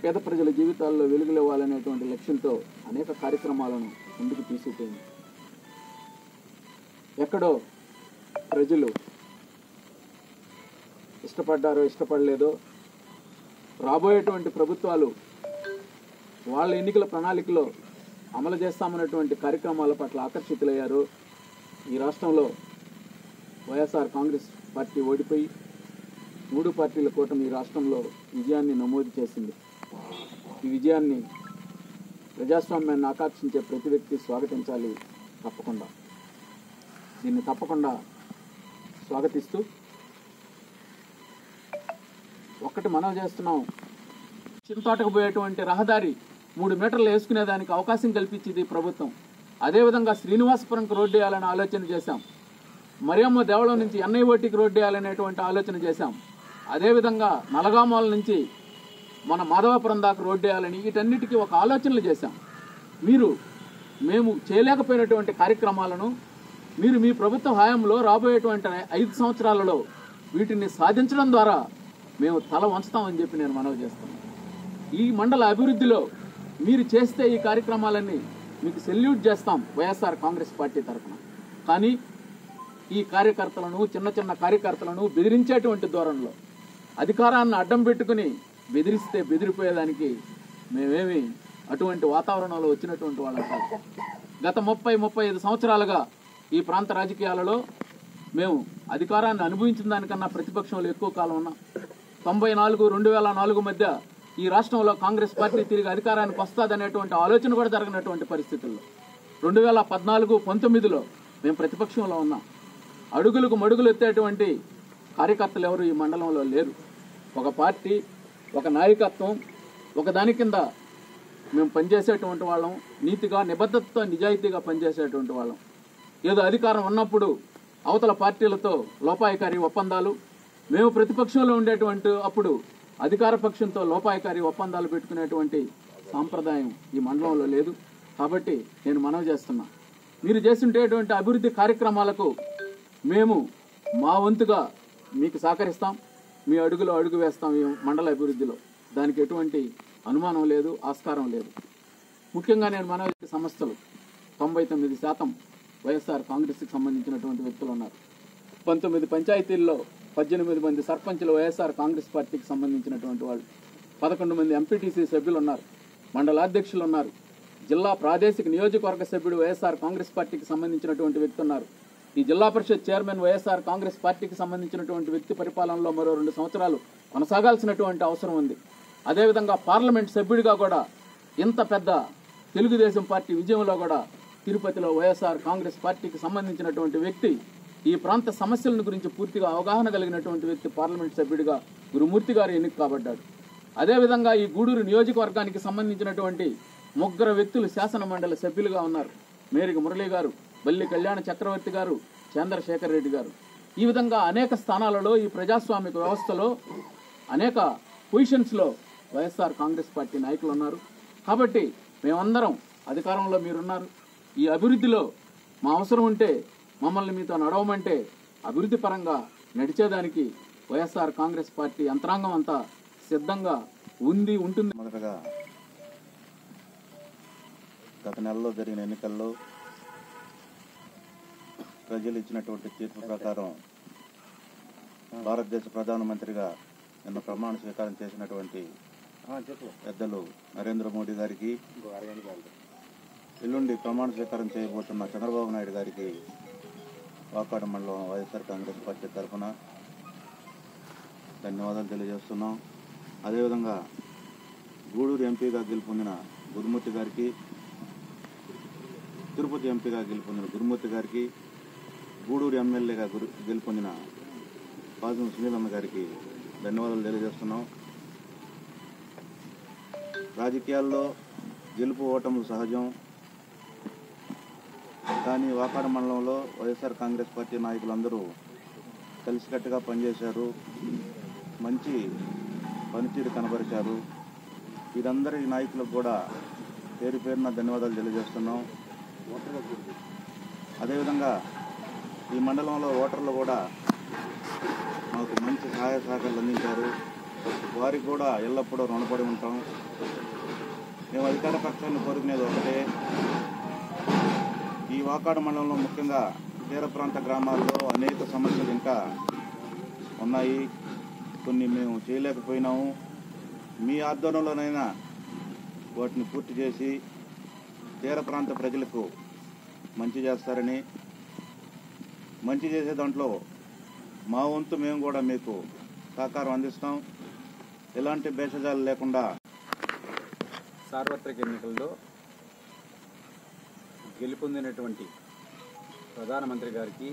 పేద ప్రజల జీవితాల్లో వెలుగులేవాలనేటువంటి లక్ష్యంతో అనేక కార్యక్రమాలను ముందుకు తీసుకుపోయింది. ఎక్కడో ప్రజలు ఇష్టపడ్డారో ఇష్టపడలేదో రాబోయేటువంటి ప్రభుత్వాలు వాళ్ళ ఎన్నికల ప్రణాళికలో అమలు చేస్తామన్నటువంటి కార్యక్రమాల పట్ల ఆకర్షితులయ్యారో ఈ రాష్ట్రంలో వైఎస్ఆర్ కాంగ్రెస్ పార్టీ ఓడిపోయి 3 పార్టీల కూటమి ఈ రాష్ట్రంలో విజయాన్ని నమోదు చేసింది. ఈ విజయాన్ని, ప్రజాస్వామ్యాన్ని ఆకాంక్షించే ప్రతి వ్యక్తి స్వాగతించాలి. దీన్ని తప్పకుండా స్వాగతిస్తూ ఒక్కటి మనం చేస్తున్నాం, చింతోటకు పోయేటువంటి రహదారి 3 మీటర్లు వేసుకునేదానికి అవకాశం కల్పించింది ప్రభుత్వం. అదేవిధంగా శ్రీనివాసపురంకి రోడ్డు వేయాలని ఆలోచన చేశాం. మరియమ్మ దేవళం నుంచి ఎన్ఐఓటికి రోడ్డు వేయాలనేటువంటి ఆలోచన చేశాం. అదేవిధంగా నలగామాల నుంచి మన మాధవాపురం దాకా రోడ్డు వేయాలని వీటన్నిటికీ ఒక ఆలోచనలు చేశాం. మేము చేయలేకపోయినటువంటి కార్యక్రమాలను మీరు మీ ప్రభుత్వ హయాంలో రాబోయేటువంటి 5 సంవత్సరాలలో వీటిని సాధించడం ద్వారా మేము తల వంచుతామని చెప్పి నేను మనవి చేస్తాను. ఈ మండల అభివృద్ధిలో మీరు చేస్తే ఈ కార్యక్రమాలన్నీ మీకు సెల్యూట్ చేస్తాం వైఎస్ఆర్ కాంగ్రెస్ పార్టీ తరఫున. కానీ ఈ కార్యకర్తలను, చిన్న కార్యకర్తలను బెదిరించేటువంటి ధోరణిలో అధికారాన్ని అడ్డం పెట్టుకుని బెదిరిస్తే బెదిరిపోయేదానికి మేమేమి అటువంటి వాతావరణంలో వచ్చినటువంటి వాళ్ళం కాదు. గత 30-35 సంవత్సరాలుగా ఈ ప్రాంత రాజకీయాలలో మేము అధికారాన్ని అనుభవించిన దానికన్నా ప్రతిపక్షంలో ఎక్కువ కాలం ఉన్నాం. 94-2004 మధ్య ఈ రాష్ట్రంలో కాంగ్రెస్ పార్టీ తిరిగి అధికారానికి వస్తుందనేటువంటి ఆలోచన కూడా జరగనటువంటి పరిస్థితుల్లో 2014-19లో మేము ప్రతిపక్షంలో ఉన్నాం. అడుగులకు మడుగులు ఎత్తేటువంటి కార్యకర్తలు ఎవరు ఈ మండలంలో లేరు. ఒక పార్టీ, ఒక నాయకత్వం, ఒక దాని కింద మేము పనిచేసేటువంటి వాళ్ళం, నీతిగా, నిబద్ధతతో, నిజాయితీగా పనిచేసేటువంటి వాళ్ళం. ఏదో అధికారం ఉన్నప్పుడు అవతల పార్టీలతో లోపాయకారి ఒప్పందాలు, మేము ప్రతిపక్షంలో ఉండేటువంటి అప్పుడు అధికార పక్షంతో లోపాయకారి ఒప్పందాలు పెట్టుకునేటువంటి సాంప్రదాయం ఈ మండలంలో లేదు. కాబట్టి నేను మనవి చేస్తున్నా, మీరు చేస్తుండేటువంటి అభివృద్ధి కార్యక్రమాలకు మేము మా వంతుగా మీకు సహకరిస్తాం. మీ అడుగులో అడుగు వేస్తాం ఈ మండల అభివృద్ధిలో. దానికి ఎటువంటి అనుమానం లేదు, ఆస్కారం లేదు. ముఖ్యంగా నేను మనవి సంస్థలు 99% వైఎస్ఆర్ కాంగ్రెస్కి సంబంధించినటువంటి వ్యక్తులు ఉన్నారు. 19 పంచాయతీల్లో 18 మంది సర్పంచులు వైఎస్ఆర్ కాంగ్రెస్ పార్టీకి సంబంధించినటువంటి వాళ్ళు, 11 మంది ఎంపీటీసీ సభ్యులు ఉన్నారు, మండలాధ్యక్షులు ఉన్నారు, జిల్లా ప్రాదేశిక నియోజకవర్గ సభ్యుడు వైఎస్ఆర్ కాంగ్రెస్ పార్టీకి సంబంధించినటువంటి వ్యక్తి ఉన్నారు. ఈ జిల్లా పరిషత్ చైర్మన్ వైఎస్ఆర్ కాంగ్రెస్ పార్టీకి సంబంధించినటువంటి వ్యక్తి పరిపాలనలో మరో 2 సంవత్సరాలు కొనసాగాల్సినటువంటి అవసరం ఉంది. అదేవిధంగా పార్లమెంట్ సభ్యుడిగా కూడా ఇంత పెద్ద తెలుగుదేశం పార్టీ విజయంలో కూడా తిరుపతిలో వైఎస్ఆర్ కాంగ్రెస్ పార్టీకి సంబంధించినటువంటి వ్యక్తి, ఈ ప్రాంత సమస్యలను గురించి పూర్తిగా అవగాహన కలిగినటువంటి వ్యక్తి పార్లమెంట్ సభ్యుడిగా గురుమూర్తి గారు ఎన్నిక కాబడ్డాడు. అదేవిధంగా ఈ గూడూరు నియోజకవర్గానికి సంబంధించినటువంటి 3 వ్యక్తులు శాసన మండలి సభ్యులుగా ఉన్నారు. మేరిగి మురళీ గారు, బల్లి కళ్యాణ చక్రవర్తి గారు, చంద్రశేఖర్ రెడ్డి గారు. ఈ విధంగా అనేక స్థానాలలో ఈ ప్రజాస్వామిక వ్యవస్థలో అనేక పొజిషన్స్లో వైఎస్ఆర్ కాంగ్రెస్ పార్టీ నాయకులు ఉన్నారు. కాబట్టి మేమందరం అధికారంలో మీరున్నారు. ఈ అభివృద్ధిలో మా అవసరం ఉంటే మమ్మల్ని మీతో నడవమంటే అభివృద్ధి పరంగా నడిచేదానికి వైఎస్ఆర్ కాంగ్రెస్ పార్టీ యంత్రాంగం అంతా సిద్ధంగా ఉంటుంది. మొదటగా గత నెలలో జరిగిన ఎన్నికల్లో ప్రజలు ఇచ్చినటువంటి తీర్పు ప్రకారం భారతదేశ ప్రధానమంత్రిగా నిన్న ప్రమాణ స్వీకారం చేసినటువంటి పెద్దలు నరేంద్ర మోడీ గారికి, ఎల్లుండి ప్రమాణ స్వీకారం చేయబోతున్న చంద్రబాబు నాయుడు గారికి వాకాడు మండలం వైఎస్ఆర్ కాంగ్రెస్ పార్టీ తరఫున ధన్యవాదాలు తెలియజేస్తున్నాం. అదేవిధంగా గూడూరు ఎంపీగా గెలుపొందిన గురుమూర్తి గారికి, తిరుపతి ఎంపీగా గెలుపొందిన గురుమూర్తి గారికి, గూడూరు ఎమ్మెల్యేగా గెలుపొందిన పాసం సునీలమ్మ గారికి ధన్యవాదాలు తెలియజేస్తున్నాం. రాజకీయాల్లో గెలుపు ఓటములు సహజం. కానీ వాకాడు మండలంలో వైఎస్ఆర్ కాంగ్రెస్ పార్టీ నాయకులందరూ కలిసికట్టుగా పనిచేశారు, మంచి పనితీరు కనబరిచారు. వీరందరి నాయకులకు కూడా పేరు పేరున ధన్యవాదాలు తెలియజేస్తున్నాం. అదేవిధంగా ఈ మండలంలో ఓటర్లు కూడా మాకు మంచి సహాయ సహకారాలు అందించారు. వారికి కూడా ఎల్లప్పుడూ రుణపడి ఉంటాం. మేము అధికార పక్షాన్ని కోరుకునేది ఒకటే, ఈ వాకాడు మండలంలో ముఖ్యంగా తీర ప్రాంత గ్రామాల్లో అనేక సమస్యలు ఇంకా ఉన్నాయి. కొన్ని మేము చేయలేకపోయినాము. మీ ఆధ్వర్యంలోనైనా వాటిని పూర్తి చేసి తీర ప్రాంత ప్రజలకు మంచి చేస్తారని, మంచి చేసే దాంట్లో మా వంతు మేము కూడా మీకు సహకారం అందిస్తాం. ఎలాంటి భేషజాలు లేకుండా సార్వత్రిక ఎన్నికల్లో గెలుపొందినటువంటి ప్రధానమంత్రి గారికి,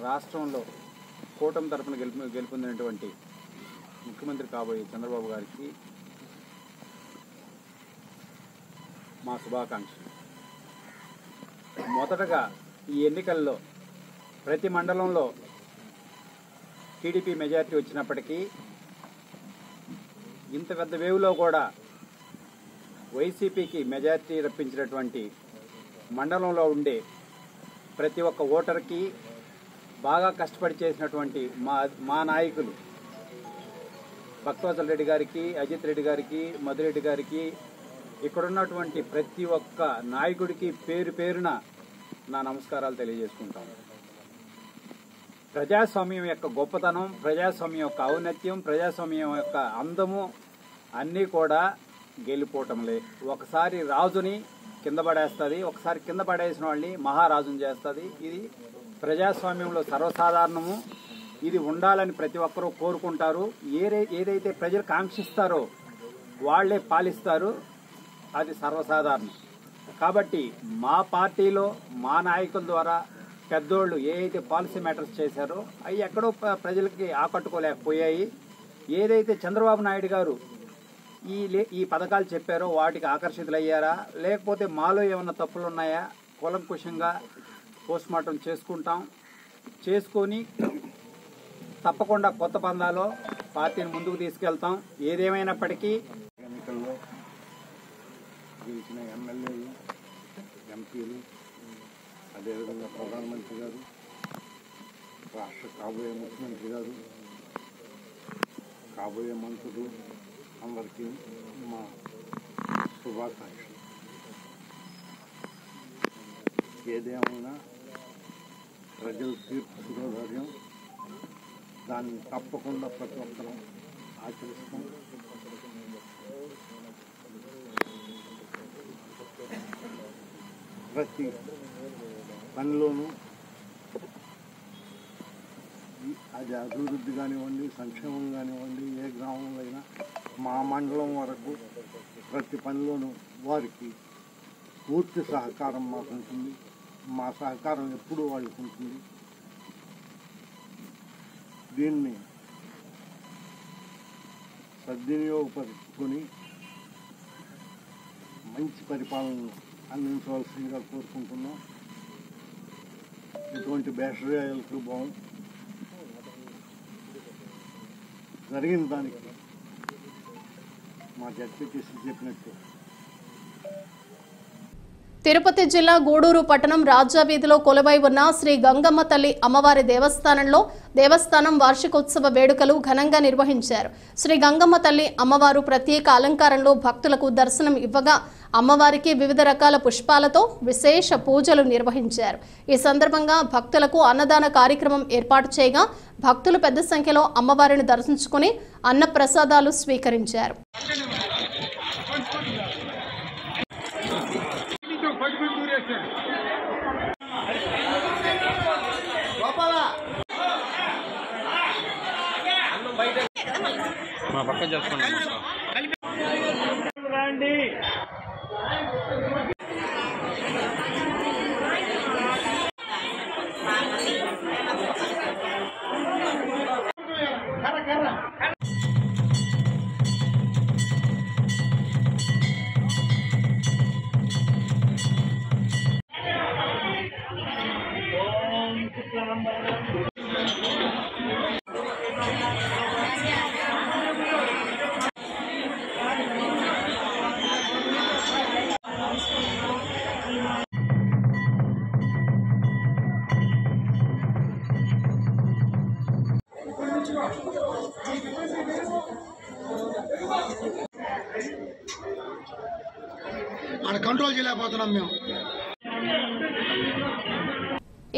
రాష్ట్రంలో కూటమి తరఫున గెలుపొందినటువంటి ముఖ్యమంత్రి కాబోయే చంద్రబాబు గారికి మా శుభాకాంక్షలు. మొదటగా ఈ ఎన్నికల్లో ప్రతి మండలంలో టీడీపీ మెజారిటీ వచ్చినప్పటికీ ఇంత పెద్ద వేవ్లో కూడా వైసీపీకి మెజారిటీ రప్పించినటువంటి మండలంలో ఉండే ప్రతి ఒక్క ఓటర్కి బాగా కష్టపడి చేసినటువంటి మా నాయకులు భక్తవత్సల రెడ్డి గారికి, అజిత్ రెడ్డి గారికి, మధురెడ్డి గారికి, ఇక్కడున్నటువంటి ప్రతి ఒక్క నాయకుడికి పేరు పేరున నా నమస్కారాలు తెలియజేసుకుంటాను. ప్రజాస్వామ్యం యొక్క గొప్పతనం, ప్రజాస్వామ్యం యొక్క ఔన్నత్యం, ప్రజాస్వామ్యం యొక్క అందము అన్నీ కూడా గెలిపోవటంలే. ఒకసారి రాజుని కింద పడేస్తుంది, ఒకసారి కింద పడేసిన వాళ్ళని మహారాజుని చేస్తుంది. ఇది ప్రజాస్వామ్యంలో సర్వసాధారణము. ఇది ఉండాలని ప్రతి ఒక్కరూ కోరుకుంటారు. ఏదైతే ప్రజలు కాంక్షిస్తారో వాళ్లే పాలిస్తారు. అది సర్వసాధారణం. కాబట్టి మా పార్టీలో మా నాయకుల ద్వారా పెద్దోళ్ళు ఏదైతే పాలసీ మ్యాటర్స్ చేశారో అవి ఎక్కడో ప్రజలకి ఆకట్టుకోలేకపోయాయి. ఏదైతే చంద్రబాబు నాయుడు గారు ఈ పథకాలు చెప్పారో వాటికి ఆకర్షితులయ్యారా, లేకపోతే మాలో ఏమన్నా తప్పులు ఉన్నాయా, కూలంకుషంగా పోస్ట్మార్టం చేసుకొని తప్పకుండా కొత్త పందాలో పార్టీని ముందుకు తీసుకెళ్తాం. ఏదేమైనప్పటికీ ఎన్నికల్లో గెలిచిన ఎమ్మెల్యేలు, ఎంపీలు, అదేవిధంగా ప్రధానమంత్రి గారు, రాష్ట్ర కాబోయే ముఖ్యమంత్రి గారు, కాబోయే మంత్రులు అందరికీ మా శుభాకాంక్షలు. ఏదేమైనా ప్రజల తీర్పు శుభోదయం, దాన్ని తప్పకుండా ప్రతి ఒక్కరూ ఆచరిస్తాం. ప్రతి పనిలోనూ అది అభివృద్ధి కానివ్వండి, సంక్షేమం కానివ్వండి, ఏ గ్రామంలో అయినా మా మండలం వరకు ప్రతి పనిలోనూ వారికి పూర్తి సహకారం మాకు ఉంటుంది. మా సహకారం ఎప్పుడూ వాళ్ళకు ఉంటుంది. దీన్ని సద్వినియోగపరుచుకొని మంచి పరిపాలన అందించవలసిందిగా కోరుకుంటున్నాం. ఇటువంటి బేషరాయాలకు జరిగిన దానికి మా జడ్పీటీసీ చెప్పినట్టు తిరుపతి జిల్లా గూడూరు పట్టణం రాజావీధిలో కొలువై ఉన్న శ్రీ గంగమ్మ తల్లి అమ్మవారి దేవస్థానంలో దేవస్థానం వార్షికోత్సవ వేడుకలు ఘనంగా నిర్వహించారు. శ్రీ గంగమ్మ తల్లి అమ్మవారు ప్రత్యేక అలంకారంలో భక్తులకు దర్శనం ఇవ్వగా అమ్మవారికి వివిధ రకాల పుష్పాలతో విశేష పూజలు నిర్వహించారు. ఈ సందర్భంగా భక్తులకు అన్నదాన కార్యక్రమం ఏర్పాటు చేయగా భక్తులు పెద్ద సంఖ్యలో అమ్మవారిని దర్శించుకుని అన్న ప్రసాదాలు స్వీకరించారు. మా పక్క చేసుకోండి. మన కంట్రోల్ చేయలేకపోతున్నాం మేము.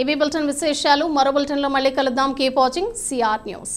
ఇవి బులెటిన్ విశేషాలు. మరో బులెటిన్లో మళ్ళీ కలుద్దాం. Keep watching CR news.